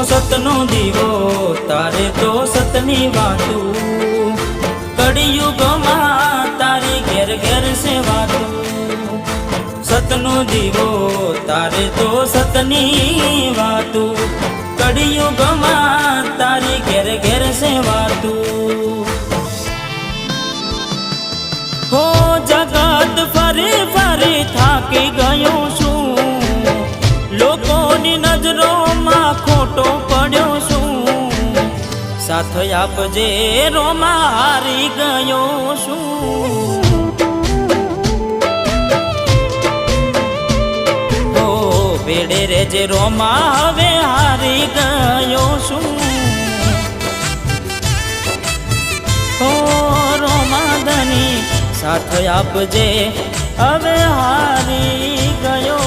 સતનો દીવો તારે તો સતની વાતું, કળિયુગમાં તારી ઘેર ઘેર સેવાતું। સતનો દીવો તારે તો સતની વાતું, કળિયુગમાં તારી ઘેર ઘેર સેવાતું। હો જગત ફરી ફરી થાકી ગયો છું, લોકોની નજરોમાં ખોટો પડ્યો છું। સાથ આપજે રોમાં હારી ગયો છું। હો ભેડે રેજે રોમાં હવે હારી ગયો છું। હો રોમાધની સાથ આપજે હવે હારી ગયો